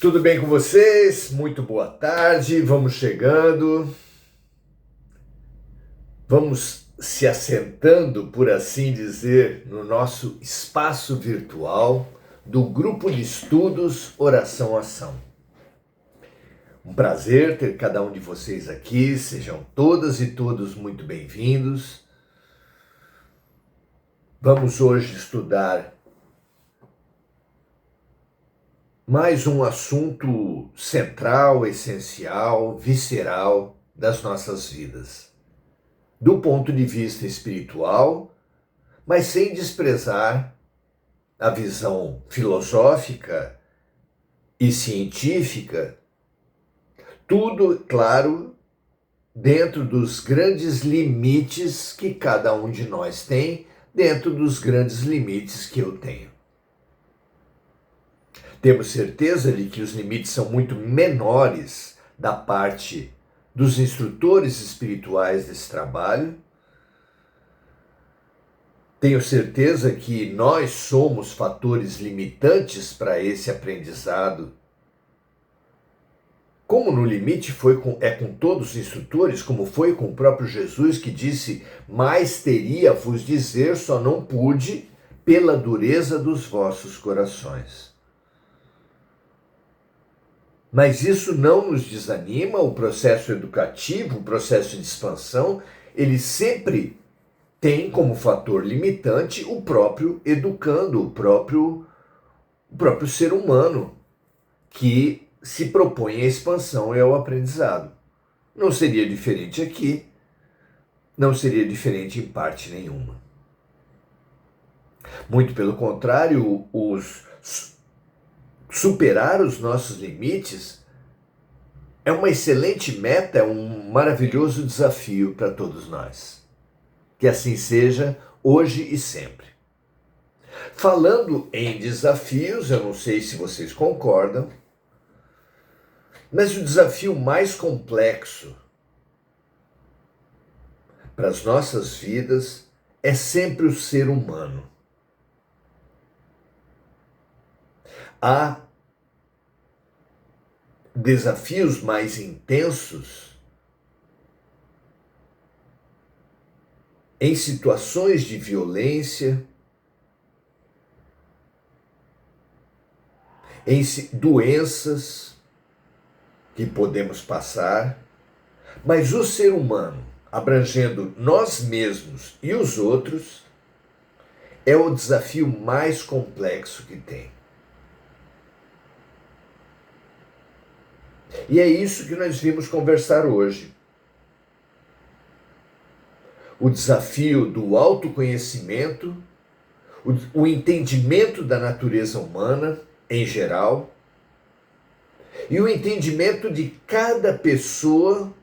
Tudo bem com vocês? Muito boa tarde, vamos chegando, vamos se assentando, por assim dizer, no nosso espaço virtual do grupo de estudos Oração Ação. Um prazer ter cada um de vocês aqui, sejam todas e todos muito bem-vindos. Vamos hoje estudar mais um assunto central, essencial, visceral das nossas vidas, do ponto de vista espiritual, mas sem desprezar a visão filosófica e científica, tudo, claro, dentro dos grandes limites que cada um de nós tem, dentro dos grandes limites que eu tenho. Temos certeza de que os limites são muito menores da parte dos instrutores espirituais desse trabalho. Tenho certeza que nós somos fatores limitantes para esse aprendizado. Como no limite é com todos os instrutores, como foi com o próprio Jesus que disse: "Mais teria a vos dizer, só não pude, pela dureza dos vossos corações." Mas isso não nos desanima, o processo educativo, o processo de expansão, ele sempre tem como fator limitante o próprio educando, o próprio ser humano, que se propõe à expansão e ao aprendizado. Não seria diferente aqui, não seria diferente em parte nenhuma. Muito pelo contrário, superar os nossos limites é uma excelente meta, é um maravilhoso desafio para todos nós. Que assim seja hoje e sempre. Falando em desafios, eu não sei se vocês concordam, mas o desafio mais complexo para as nossas vidas é sempre o ser humano. Há desafios mais intensos em situações de violência, em doenças que podemos passar, mas o ser humano, abrangendo nós mesmos e os outros, é o desafio mais complexo que tem. E é isso que nós vimos conversar hoje. O desafio do autoconhecimento, o entendimento da natureza humana em geral, e o entendimento de cada pessoa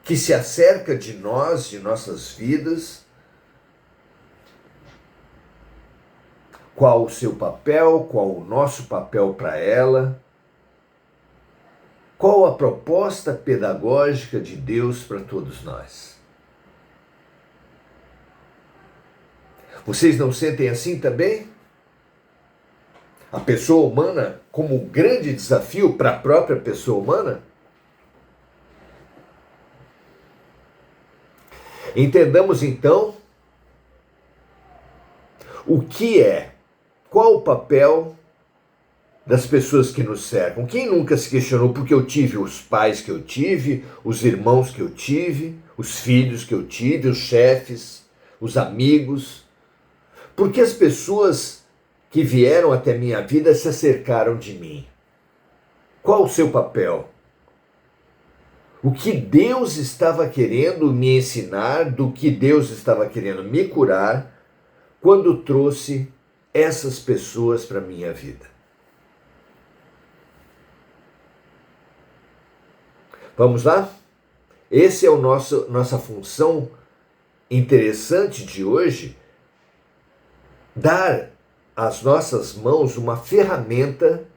que se acerca de nós, de nossas vidas, qual o seu papel, qual o nosso papel para ela, qual a proposta pedagógica de Deus para todos nós. Vocês não sentem assim também? A pessoa humana como grande desafio para a própria pessoa humana? Entendamos então o que é, qual o papel das pessoas que nos cercam. Quem nunca se questionou porque eu tive os pais que eu tive, os irmãos que eu tive, os filhos que eu tive, os chefes, os amigos? Por que as pessoas que vieram até minha vida se acercaram de mim? Qual o seu papel? O que Deus estava querendo me ensinar, do que Deus estava querendo me curar, quando trouxe essas pessoas para a minha vida? Vamos lá? Esse é o nossa função interessante de hoje, dar às nossas mãos uma ferramenta,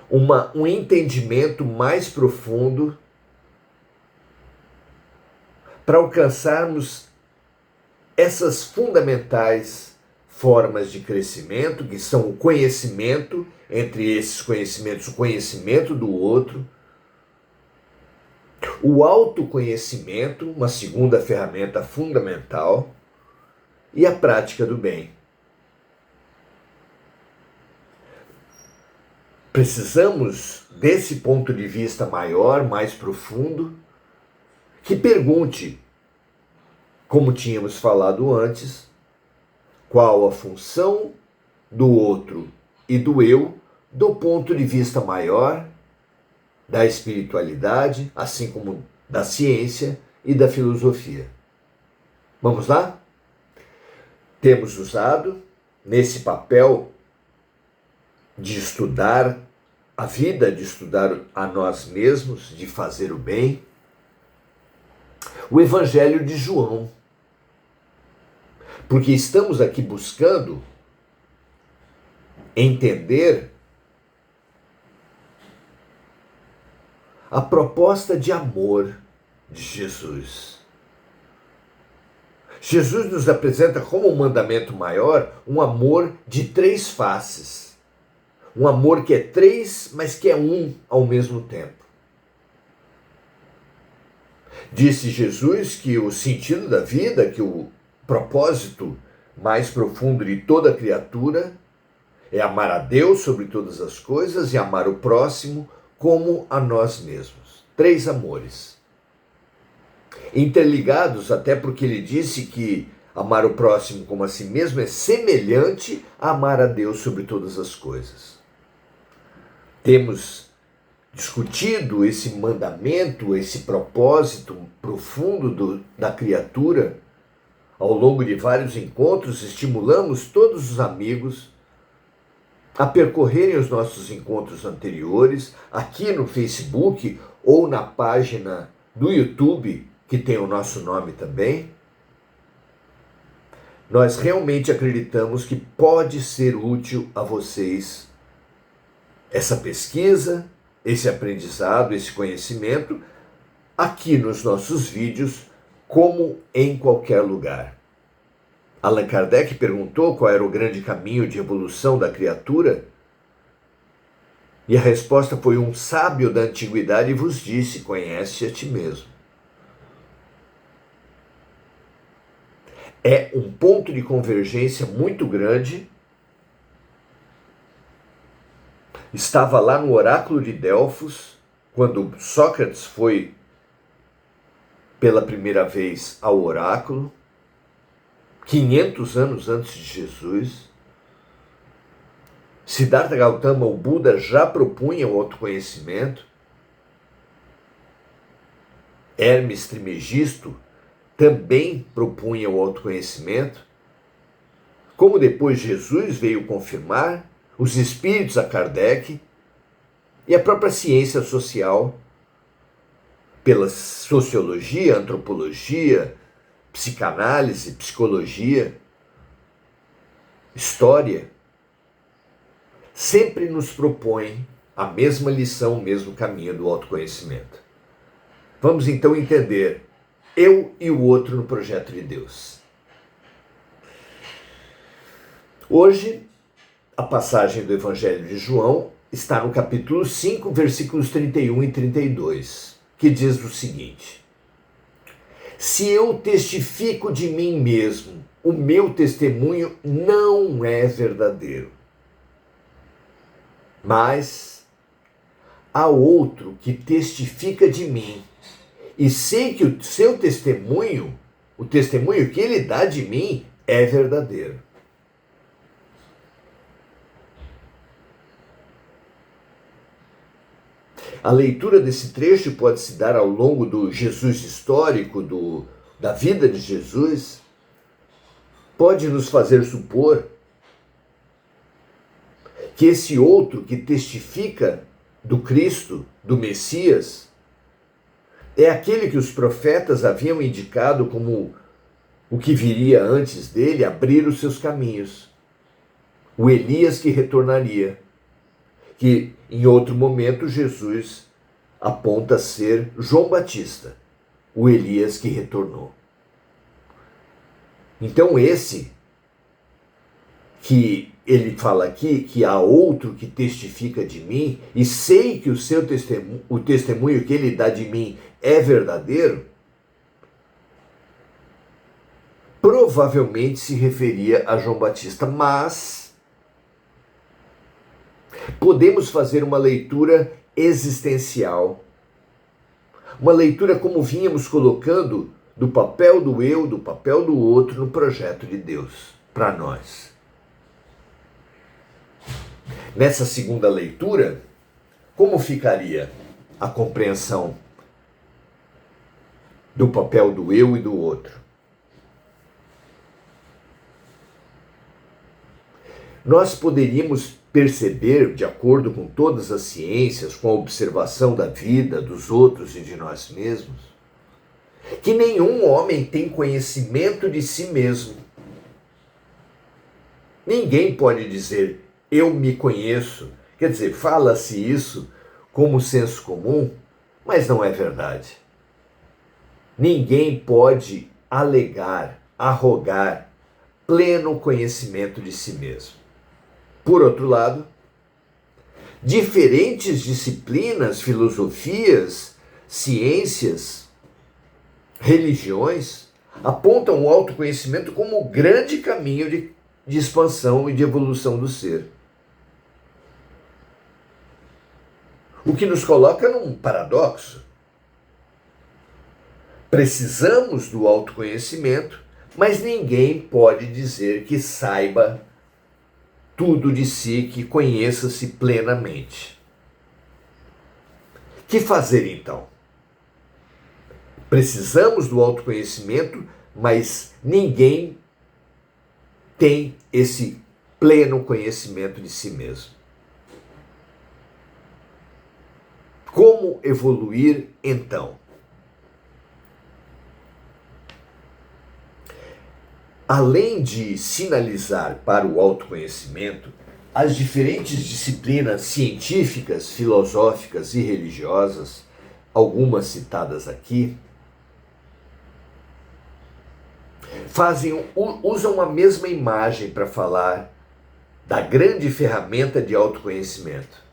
um entendimento mais profundo para alcançarmos essas fundamentais formas de crescimento, que são o conhecimento, entre esses conhecimentos, o conhecimento do outro, o autoconhecimento, uma segunda ferramenta fundamental, e a prática do bem. Precisamos desse ponto de vista maior, mais profundo, que pergunte, como tínhamos falado antes, qual a função do outro e do eu, do ponto de vista maior da espiritualidade, assim como da ciência e da filosofia. Vamos lá? Temos usado nesse papel de estudar a vida, de estudar a nós mesmos, de fazer o bem, o Evangelho de João. Porque estamos aqui buscando entender a proposta de amor de Jesus. Jesus nos apresenta como um mandamento maior um amor de três faces. Um amor que é três, mas que é um ao mesmo tempo. Disse Jesus que o sentido da vida, que o propósito mais profundo de toda criatura é amar a Deus sobre todas as coisas e amar o próximo como a nós mesmos. Três amores. Interligados, até porque ele disse que amar o próximo como a si mesmo é semelhante a amar a Deus sobre todas as coisas. Temos discutido esse mandamento, esse propósito profundo da criatura ao longo de vários encontros. Estimulamos todos os amigos a percorrerem os nossos encontros anteriores aqui no Facebook ou na página do YouTube, que tem o nosso nome também. Nós realmente acreditamos que pode ser útil a vocês essa pesquisa, esse aprendizado, esse conhecimento, aqui nos nossos vídeos, como em qualquer lugar. Allan Kardec perguntou qual era o grande caminho de evolução da criatura, e a resposta foi: um sábio da antiguidade vos disse, conhece a ti mesmo. É um ponto de convergência muito grande. Estava lá no oráculo de Delfos, quando Sócrates foi pela primeira vez ao oráculo, 500 anos antes de Jesus. Siddhartha Gautama, o Buda, já propunha o autoconhecimento. Hermes Trismegisto também propunha o autoconhecimento. Como depois Jesus veio confirmar, os espíritos a Kardec e a própria ciência social, pela sociologia, antropologia, psicanálise, psicologia, história, sempre nos propõe a mesma lição, o mesmo caminho do autoconhecimento. Vamos então entender eu e o outro no projeto de Deus. Hoje, a passagem do Evangelho de João está no capítulo 5, versículos 31 e 32, que diz o seguinte: se eu testifico de mim mesmo, o meu testemunho não é verdadeiro. Mas há outro que testifica de mim, e sei que o seu testemunho, o testemunho que ele dá de mim, é verdadeiro. A leitura desse trecho pode se dar ao longo do Jesus histórico, da vida de Jesus, pode nos fazer supor que esse outro que testifica do Cristo, do Messias, é aquele que os profetas haviam indicado como o que viria antes dele abrir os seus caminhos. O Elias que retornaria, que em outro momento Jesus aponta ser João Batista, o Elias que retornou. Então esse que ele fala aqui que há outro que testifica de mim, e sei que o testemunho que ele dá de mim é verdadeiro, provavelmente se referia a João Batista, mas podemos fazer uma leitura existencial, uma leitura como vínhamos colocando do papel do eu, do papel do outro no projeto de Deus para nós. Nessa segunda leitura, como ficaria a compreensão do papel do eu e do outro? Nós poderíamos perceber, de acordo com todas as ciências, com a observação da vida, dos outros e de nós mesmos, que nenhum homem tem conhecimento de si mesmo. Ninguém pode dizer, eu me conheço. Quer dizer, fala-se isso como senso comum, mas não é verdade. Ninguém pode alegar, arrogar pleno conhecimento de si mesmo. Por outro lado, diferentes disciplinas, filosofias, ciências, religiões apontam o autoconhecimento como o grande caminho de expansão e de evolução do ser. O que nos coloca num paradoxo. Precisamos do autoconhecimento, mas ninguém pode dizer que saiba tudo de si, que conheça-se plenamente. Que fazer então? Precisamos do autoconhecimento, mas ninguém tem esse pleno conhecimento de si mesmo. Como evoluir então? Além de sinalizar para o autoconhecimento, as diferentes disciplinas científicas, filosóficas e religiosas, algumas citadas aqui, usam a mesma imagem para falar da grande ferramenta de autoconhecimento.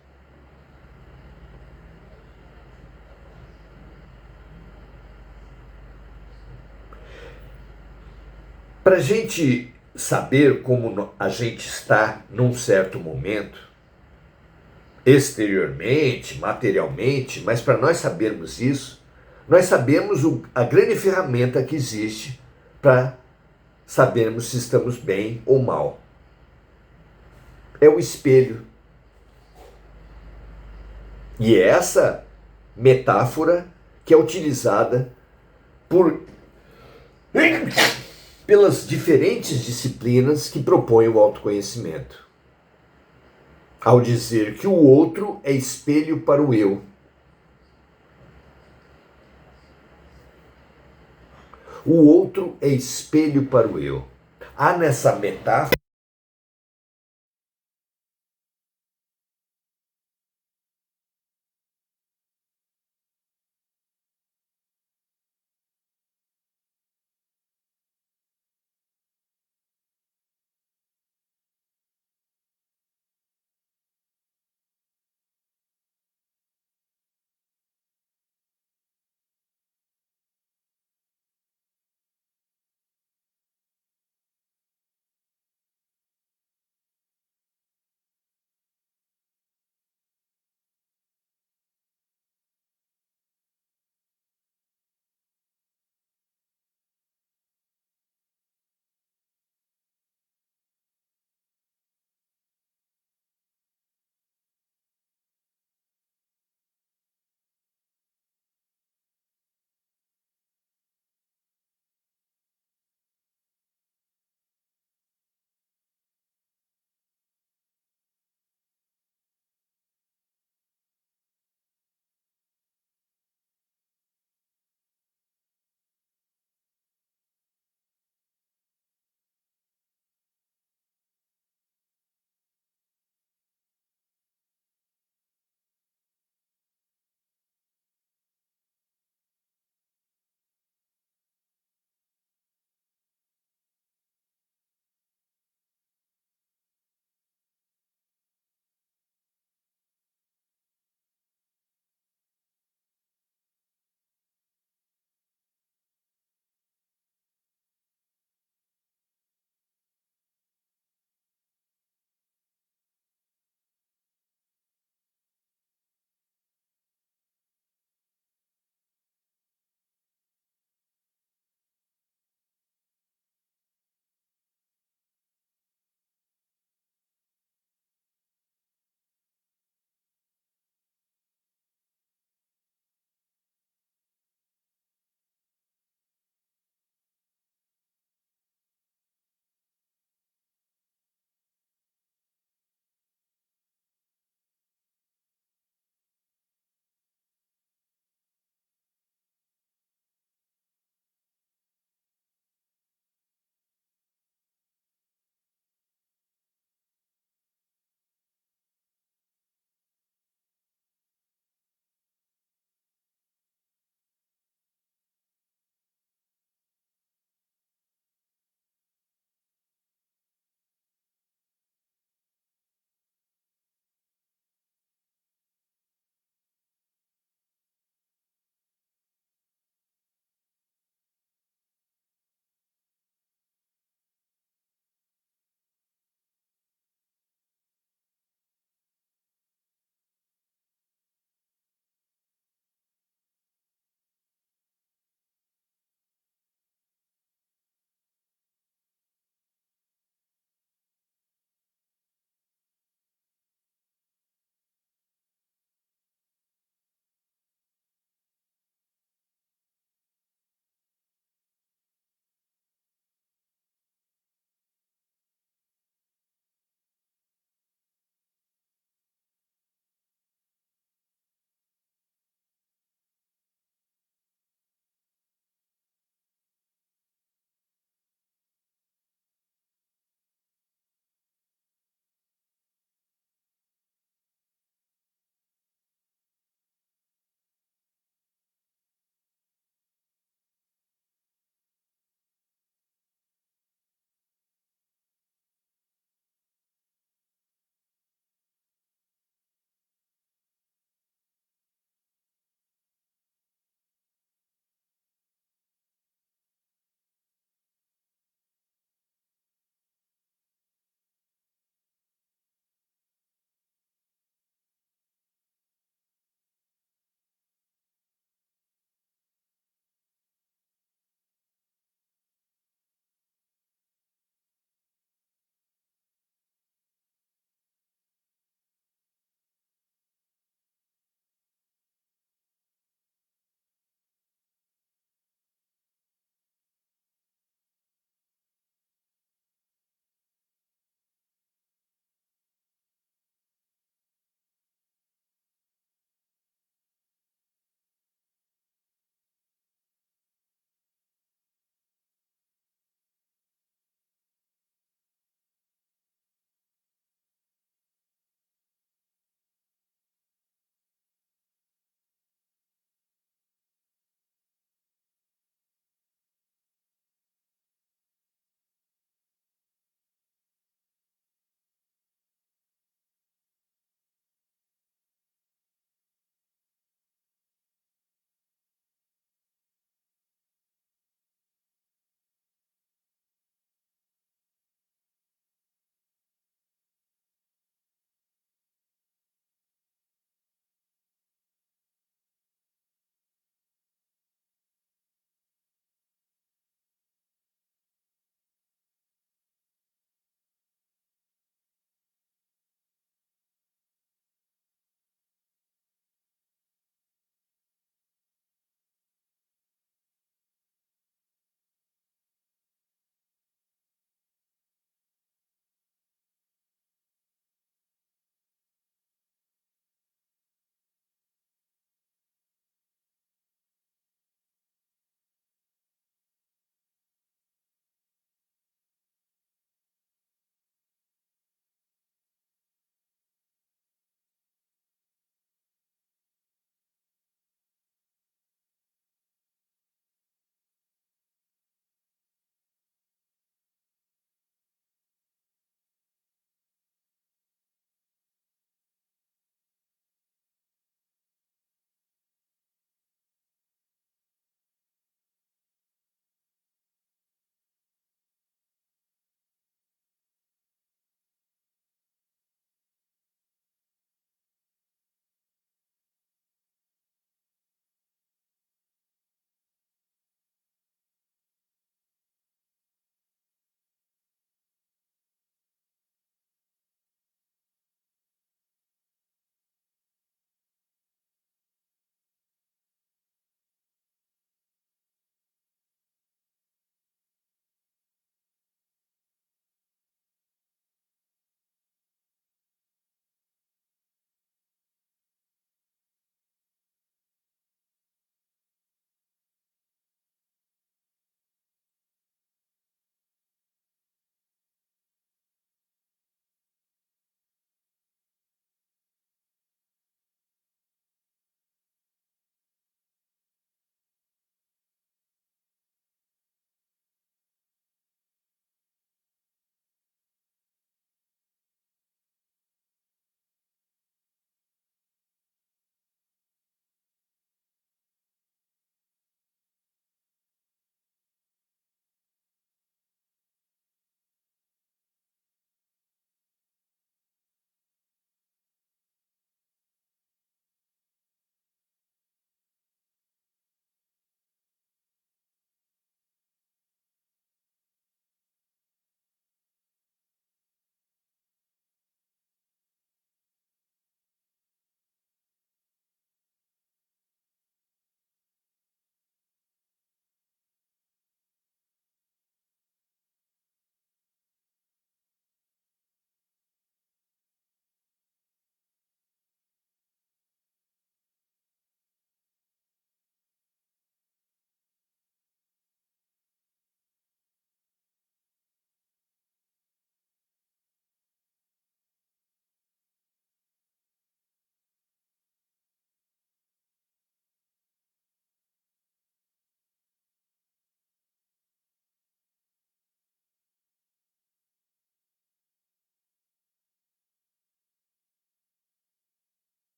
Para a gente saber como a gente está num certo momento, exteriormente, materialmente, mas para nós sabermos isso, nós sabemos a grande ferramenta que existe para sabermos se estamos bem ou mal. É o espelho. E é essa metáfora que é utilizada pelas diferentes disciplinas que propõem o autoconhecimento, ao dizer que o outro é espelho para o eu. O outro é espelho para o eu. Há nessa metáfora